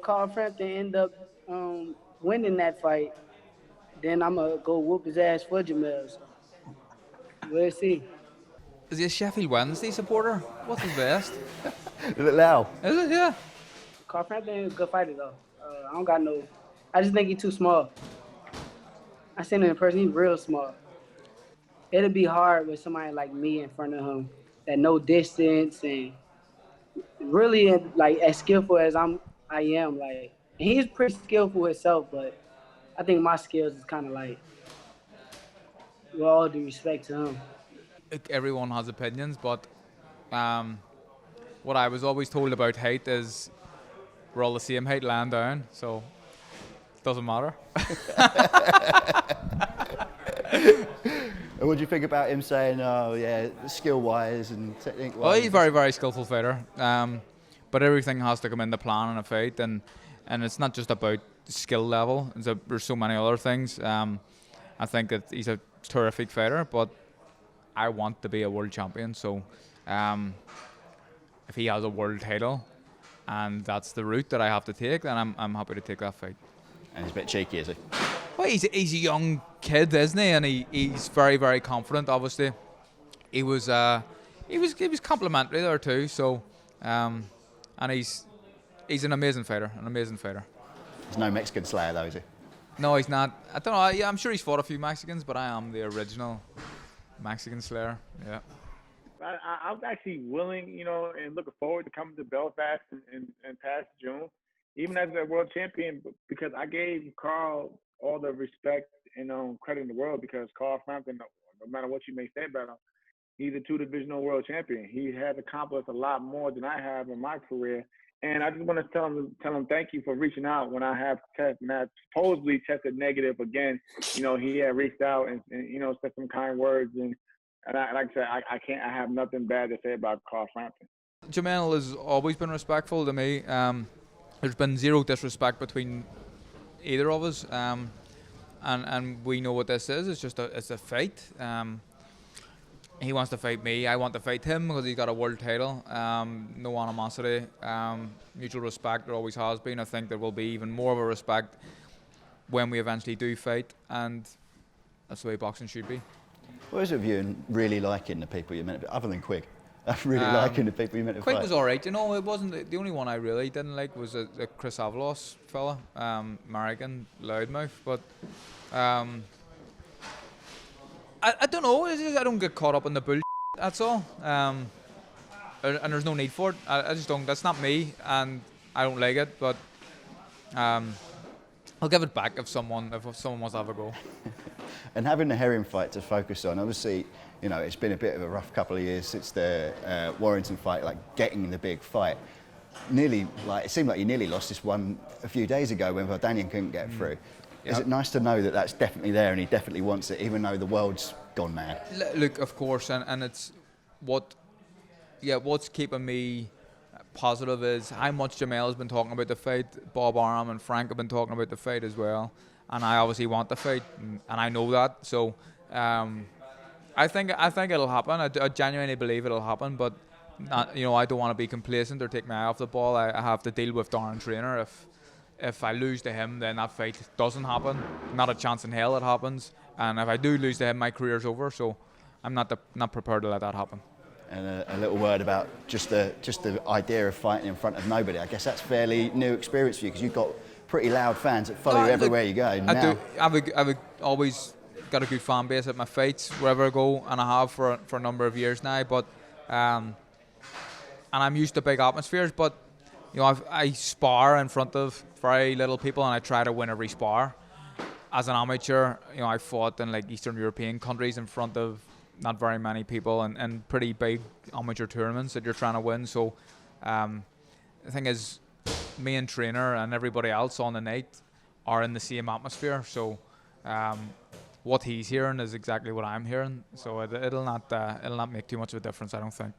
Carl Frampton end up winning that fight, then I'm going to go whoop his ass for Jamel. So we'll see. Is he a Sheffield Wednesday supporter? What's his vest? Lau. Is it? Yeah. Carl Frampton is a good fighter, though. I don't got no. I just think he's too small. I seen him in person. He's real small. It'll be hard with somebody like me in front of him that know distance and really like as skillful as I am. Like and he's pretty skillful himself, but I think my skills is kind of like with all due respect to him. Like, everyone has opinions, but um, what I was always told about height is we're all the same height lying down, so it doesn't matter. And what do you think about him saying, oh yeah, skill-wise and technique-wise? Well, he's a very, very skillful fighter, but everything has to come into plan in a fight, and it's not just about skill level. There's so many other things. I think that he's a terrific fighter, but I want to be a world champion. So, if he has a world title, and that's the route that I have to take, then I'm happy to take that fight. And he's a bit cheeky, is he? Well, he's a young kid, isn't he? And he's very, very confident. Obviously, he was complimentary there too. So, and he's an amazing fighter, He's no Mexican slayer though, is he? No, he's not. I don't know. Yeah, I'm sure he's fought a few Mexicans, but I am the original Mexican slayer. Yeah. I was actually willing, and looking forward to coming to Belfast in past June, even as a world champion, because I gave Carl all the respect and credit in the world, because Carl Frampton, no matter what you may say about him, he's a two-divisional world champion. He has accomplished a lot more than I have in my career. And I just want to tell him thank you for reaching out when I have supposedly tested negative again. He had reached out and said some kind words, and like I said, I have nothing bad to say about Carl Frampton. Jamel has always been respectful to me. There's been zero disrespect between either of us, and we know what this is. It's a fight. He wants to fight me. I want to fight him because he's got a world title. No animosity, mutual respect. There always has been. I think there will be even more of a respect when we eventually do fight, and that's the way boxing should be. What is it with you and really liking the people you meant to, other than Quigg? Really liking the people you meant to Quigg fight? was alright. It wasn't the only one I really didn't like was the Chris Avalos fella, American loudmouth. But I don't know. It's just, I don't get caught up in the bull. That's all. And there's no need for it. I just don't. That's not me, and I don't like it. But I'll give it back if someone wants to have a go. And having the Herring fight to focus on, obviously, it's been a bit of a rough couple of years since the Warrington fight, like getting the big fight. It seemed like you nearly lost this one a few days ago when Vardanian couldn't get through. Is it nice to know that that's definitely there and he definitely wants it, even though the world's gone mad? Look, of course, and it's what's keeping me positive is how much Jamel has been talking about the fight. Bob Arum and Frank have been talking about the fight as well. And I obviously want the fight, and I know that. So I think it'll happen. I genuinely believe it'll happen. But I don't want to be complacent or take my eye off the ball. I have to deal with Darren Trainer. If I lose to him, then that fight doesn't happen. Not a chance in hell it happens. And if I do lose to him, my career's over. So I'm not prepared to let that happen. And a little word about just the idea of fighting in front of nobody. I guess that's fairly new experience for you because you've got pretty loud fans that follow you everywhere you go. I've always got a good fan base at my fights wherever I go, and I have for a number of years now. But and I'm used to big atmospheres. But I spar in front of very little people, and I try to win every spar. As an amateur, I fought in like Eastern European countries in front of not very many people, and pretty big amateur tournaments that you're trying to win. So the thing is, me and Trainer and everybody else on the night are in the same atmosphere. So what he's hearing is exactly what I'm hearing. So it'll not make too much of a difference, I don't think.